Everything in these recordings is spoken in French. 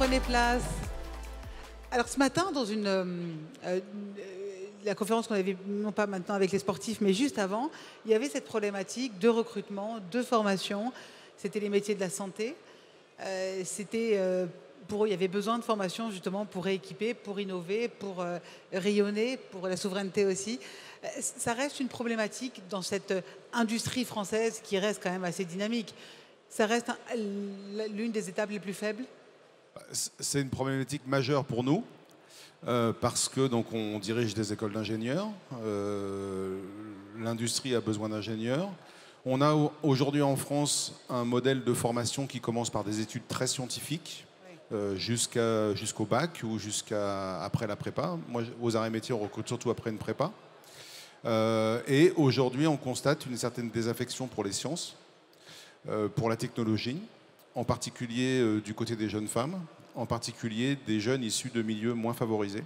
Prenez place. Alors ce matin, dans la conférence qu'on avait, non pas maintenant avec les sportifs, mais juste avant, il y avait cette problématique de recrutement, de formation. C'était les métiers de la santé. Il y avait besoin de formation justement pour rééquiper, pour innover, pour rayonner, pour la souveraineté aussi. Ça reste une problématique dans cette industrie française qui reste quand même assez dynamique. Ça reste l'une des étapes les plus faibles. C'est une problématique majeure pour nous parce que donc on dirige des écoles d'ingénieurs. L'industrie a besoin d'ingénieurs. On a aujourd'hui en France un modèle de formation qui commence par des études très scientifiques. Jusqu'au bac ou jusqu'à après la prépa. Moi, aux arts et métiers, on recrute surtout après une prépa. Et aujourd'hui, on constate une certaine désaffection pour les sciences, pour la technologie, en particulier du côté des jeunes femmes, en particulier des jeunes issus de milieux moins favorisés.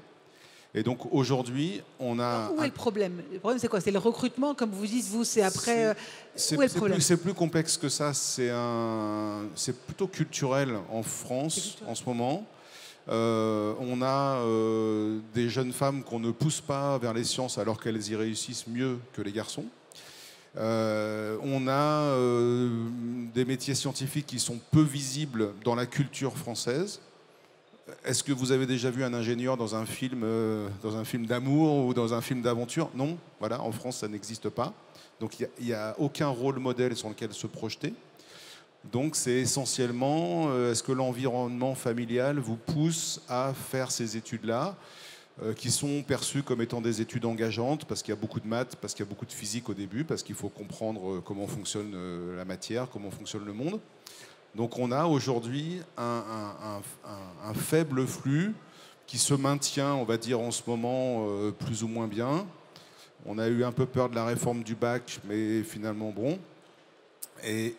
Et donc aujourd'hui, on a... Où est le problème? Le problème, c'est quoi? C'est le recrutement, comme vous dites, vous, c'est après... Où est le problème? C'est plus complexe que ça. C'est plutôt culturel en France en ce moment. On a des jeunes femmes qu'on ne pousse pas vers les sciences alors qu'elles y réussissent mieux que les garçons. On a des métiers scientifiques qui sont peu visibles dans la culture française. Est-ce que vous avez déjà vu un ingénieur dans un film d'amour ou dans un film d'aventure? Non, voilà, en France, ça n'existe pas. Donc il n'y a aucun rôle modèle sur lequel se projeter. Donc c'est essentiellement, est-ce que l'environnement familial vous pousse à faire ces études-là, qui sont perçues comme étant des études engageantes, parce qu'il y a beaucoup de maths, parce qu'il y a beaucoup de physique au début, parce qu'il faut comprendre comment fonctionne la matière, comment fonctionne le monde. Donc on a aujourd'hui un faible flux qui se maintient, on va dire, en ce moment plus ou moins bien. On a eu un peu peur de la réforme du bac, mais finalement bon. Et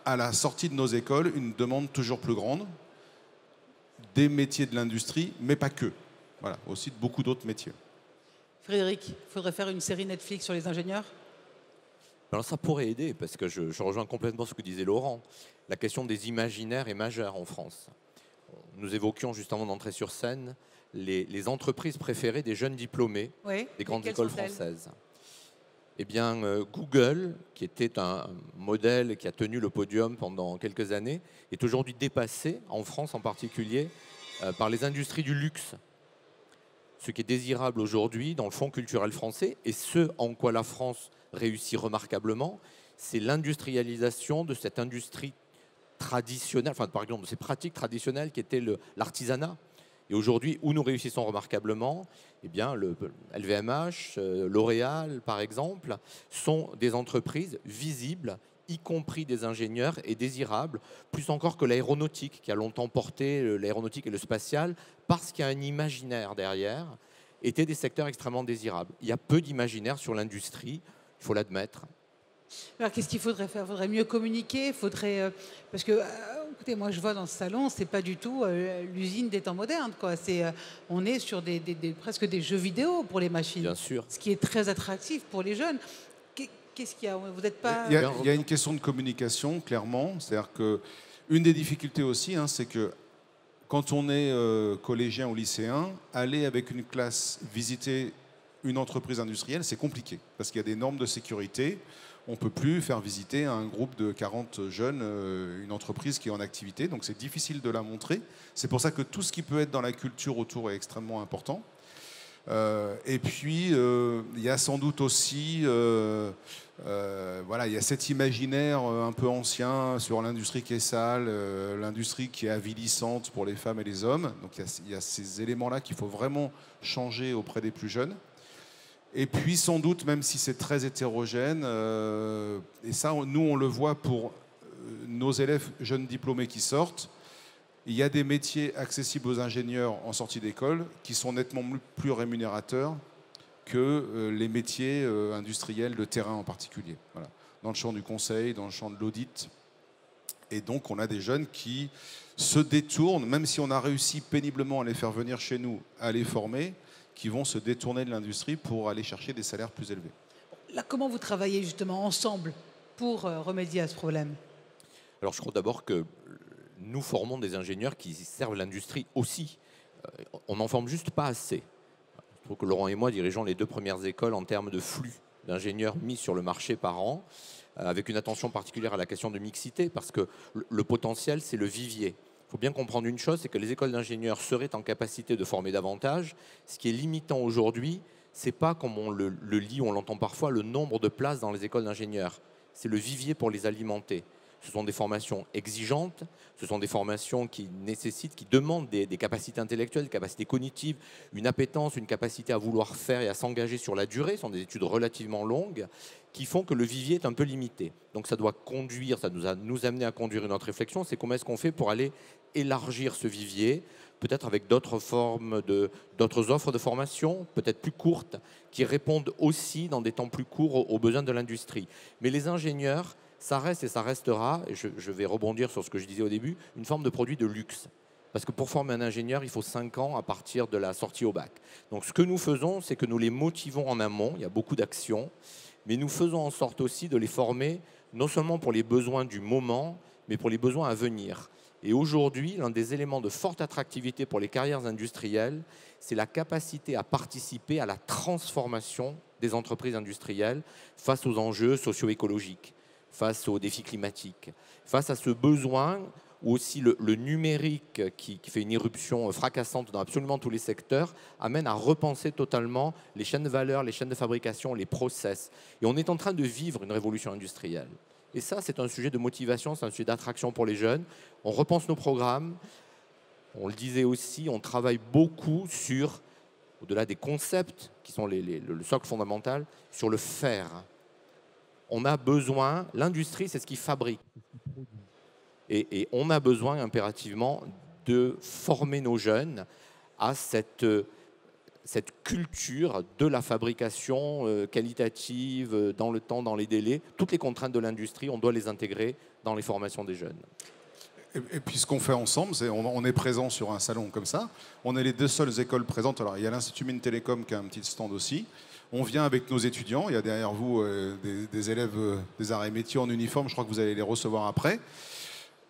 à la sortie de nos écoles, une demande toujours plus grande des métiers de l'industrie, mais pas que. Voilà, aussi de beaucoup d'autres métiers. Frédéric, il faudrait faire une série Netflix sur les ingénieurs? Alors ça pourrait aider, parce que je rejoins complètement ce que disait Laurent. La question des imaginaires est majeure en France. Nous évoquions justement d'entrée sur scène les entreprises préférées des jeunes diplômés des grandes écoles françaises. Eh bien, Google, qui était un modèle qui a tenu le podium pendant quelques années, est aujourd'hui dépassé, en France en particulier, par les industries du luxe. Ce qui est désirable aujourd'hui dans le fonds culturel français, et ce en quoi la France réussit remarquablement, c'est l'industrialisation de cette industrie traditionnelle, enfin par exemple de ces pratiques traditionnelles qui étaient l'artisanat. Et aujourd'hui, où nous réussissons remarquablement, eh bien, le LVMH, L'Oréal, par exemple, sont des entreprises visibles, y compris des ingénieurs, et désirables, plus encore que l'aéronautique, qui a longtemps porté l'aéronautique et le spatial, parce qu'il y a un imaginaire derrière, étaient des secteurs extrêmement désirables. Il y a peu d'imaginaire sur l'industrie, il faut l'admettre. Alors, qu'est-ce qu'il faudrait faire? Il faudrait mieux communiquer, parce que, écoutez, moi je vois dans ce salon, c'est pas du tout l'usine des temps modernes, quoi. On est sur presque des jeux vidéo pour les machines. Bien sûr. Ce qui est très attractif pour les jeunes. Qu'est-ce qu'il y a? Vous n'êtes pas... Il y a une question de communication, clairement. C'est-à-dire qu'une des difficultés aussi, c'est que quand on est collégien ou lycéen, aller avec une classe visiter une entreprise industrielle, c'est compliqué, parce qu'il y a des normes de sécurité. On ne peut plus faire visiter à un groupe de 40 jeunes une entreprise qui est en activité, donc c'est difficile de la montrer. C'est pour ça que tout ce qui peut être dans la culture autour est extrêmement important. Et puis, il y a sans doute aussi, voilà, il y a cet imaginaire un peu ancien sur l'industrie qui est sale, l'industrie qui est avilissante pour les femmes et les hommes. Donc il y a ces éléments-là qu'il faut vraiment changer auprès des plus jeunes. Et puis sans doute, même si c'est très hétérogène, et ça, nous on le voit pour nos élèves jeunes diplômés qui sortent, il y a des métiers accessibles aux ingénieurs en sortie d'école qui sont nettement plus rémunérateurs que les métiers industriels de terrain en particulier. Voilà. Dans le champ du conseil, dans le champ de l'audit. Et donc on a des jeunes qui se détournent, même si on a réussi péniblement à les faire venir chez nous, à les former, qui vont se détourner de l'industrie pour aller chercher des salaires plus élevés. Là, comment vous travaillez justement ensemble pour remédier à ce problème? Alors je crois d'abord que nous formons des ingénieurs qui servent l'industrie aussi. On n'en forme juste pas assez. Je trouve que Laurent et moi dirigeons les 2 premières écoles en termes de flux d'ingénieurs mis sur le marché par an, avec une attention particulière à la question de mixité, parce que le potentiel, c'est le vivier. Il faut bien comprendre une chose, c'est que les écoles d'ingénieurs seraient en capacité de former davantage. Ce qui est limitant aujourd'hui, ce n'est pas, comme on le lit, on l'entend parfois, le nombre de places dans les écoles d'ingénieurs. C'est le vivier pour les alimenter. Ce sont des formations exigeantes, ce sont des formations qui nécessitent, qui demandent des capacités intellectuelles, des capacités cognitives, une appétence, une capacité à vouloir faire et à s'engager sur la durée. Ce sont des études relativement longues qui font que le vivier est un peu limité. Donc ça doit conduire, ça nous amener à conduire une autre réflexion, c'est comment est-ce qu'on fait pour aller élargir ce vivier, peut-être avec d'autres d'autres offres de formation, peut-être plus courtes, qui répondent aussi dans des temps plus courts aux besoins de l'industrie. Mais les ingénieurs, ça reste et ça restera, et je vais rebondir sur ce que je disais au début, une forme de produit de luxe. Parce que pour former un ingénieur, il faut 5 ans à partir de la sortie au bac. Donc ce que nous faisons, c'est que nous les motivons en amont, il y a beaucoup d'actions, mais nous faisons en sorte aussi de les former, non seulement pour les besoins du moment, mais pour les besoins à venir. Et aujourd'hui, l'un des éléments de forte attractivité pour les carrières industrielles, c'est la capacité à participer à la transformation des entreprises industrielles face aux enjeux socio-écologiques, face aux défis climatiques, face à ce besoin où aussi le numérique qui fait une irruption fracassante dans absolument tous les secteurs amène à repenser totalement les chaînes de valeur, les chaînes de fabrication, les process. Et on est en train de vivre une révolution industrielle. Et ça, c'est un sujet de motivation, c'est un sujet d'attraction pour les jeunes. On repense nos programmes. On le disait aussi, on travaille beaucoup sur, au-delà des concepts qui sont le socle fondamental, sur le faire. On a besoin, l'industrie, c'est ce qui fabrique. Et on a besoin impérativement de former nos jeunes à cette culture de la fabrication qualitative, dans le temps, dans les délais. Toutes les contraintes de l'industrie, on doit les intégrer dans les formations des jeunes. Et puis ce qu'on fait ensemble, c'est on est présent sur un salon comme ça. On est les 2 seules écoles présentes. Alors il y a l'Institut Mines Télécom qui a un petit stand aussi. On vient avec nos étudiants. Il y a derrière vous des élèves des arts et métiers en uniforme. Je crois que vous allez les recevoir après.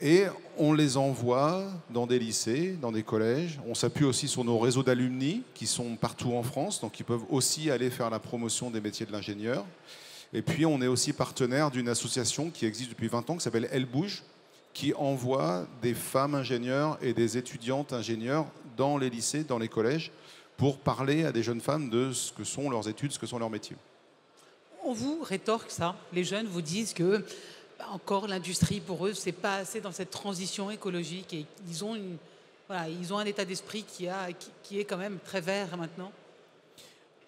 Et on les envoie dans des lycées, dans des collèges. On s'appuie aussi sur nos réseaux d'alumni qui sont partout en France, donc ils peuvent aussi aller faire la promotion des métiers de l'ingénieur. Et puis on est aussi partenaire d'une association qui existe depuis 20 ans, qui s'appelle Elle Bouge, qui envoie des femmes ingénieurs et des étudiantes ingénieurs dans les lycées, dans les collèges, pour parler à des jeunes femmes de ce que sont leurs études, ce que sont leurs métiers. On vous rétorque ça. Les jeunes vous disent que encore l'industrie, pour eux, c'est pas assez dans cette transition écologique et ils ont, ils ont un état d'esprit qui est quand même très vert maintenant.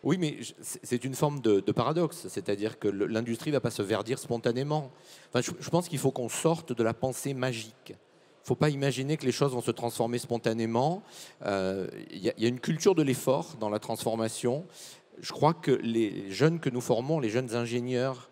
Oui, mais c'est une forme de paradoxe, c'est-à-dire que l'industrie ne va pas se verdir spontanément. Enfin, je pense qu'il faut qu'on sorte de la pensée magique. Il ne faut pas imaginer que les choses vont se transformer spontanément. Il y a une culture de l'effort dans la transformation. Je crois que les jeunes que nous formons, les jeunes ingénieurs,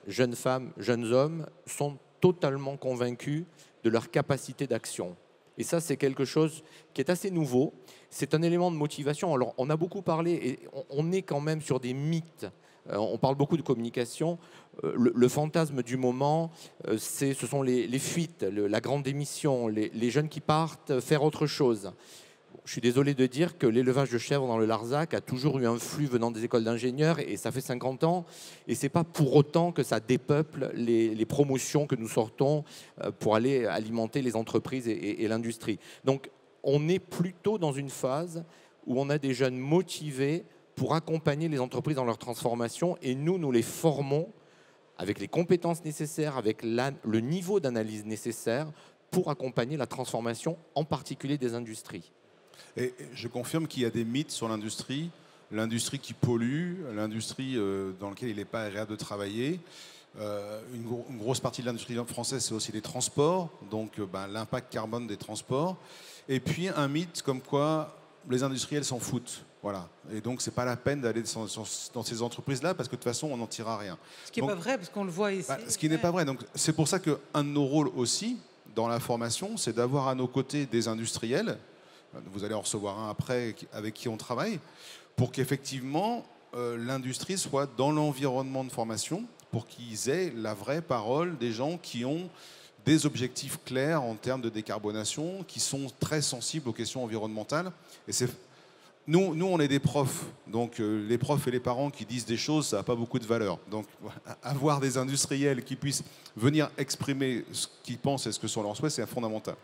jeunes femmes, jeunes hommes, sont totalement convaincus de leur capacité d'action. Et ça, c'est quelque chose qui est assez nouveau. C'est un élément de motivation. Alors, on a beaucoup parlé, et on est quand même sur des mythes. On parle beaucoup de communication. Le fantasme du moment, ce sont les fuites, la grande démission, les jeunes qui partent faire autre chose. Je suis désolé de dire que l'élevage de chèvres dans le Larzac a toujours eu un flux venant des écoles d'ingénieurs et ça fait 50 ans. Et ce n'est pas pour autant que ça dépeuple les promotions que nous sortons pour aller alimenter les entreprises et l'industrie. Donc, on est plutôt dans une phase où on a des jeunes motivés pour accompagner les entreprises dans leur transformation et nous les formons avec les compétences nécessaires, avec le niveau d'analyse nécessaire pour accompagner la transformation, en particulier des industries. Et je confirme qu'il y a des mythes sur l'industrie qui pollue, l'industrie dans laquelle il n'est pas agréable de travailler. Une grosse partie de l'industrie française, c'est aussi les transports, donc l'impact carbone des transports. Et puis un mythe comme quoi les industriels s'en foutent. Voilà. Et donc, ce n'est pas la peine d'aller dans ces entreprises-là parce que de toute façon, on n'en tirera rien. Ce qui n'est pas vrai, parce qu'on le voit ici. Ce qui n'est pas vrai. Donc, c'est pour ça qu'un de nos rôles aussi, dans la formation, c'est d'avoir à nos côtés des industriels. Vous allez en recevoir un après avec qui on travaille, pour qu'effectivement l'industrie soit dans l'environnement de formation, pour qu'ils aient la vraie parole des gens qui ont des objectifs clairs en termes de décarbonation qui sont très sensibles aux questions environnementales. Et nous, on est des profs, donc les profs et les parents qui disent des choses, ça n'a pas beaucoup de valeur. Donc avoir des industriels qui puissent venir exprimer ce qu'ils pensent et ce que sont leurs souhaits, c'est fondamental.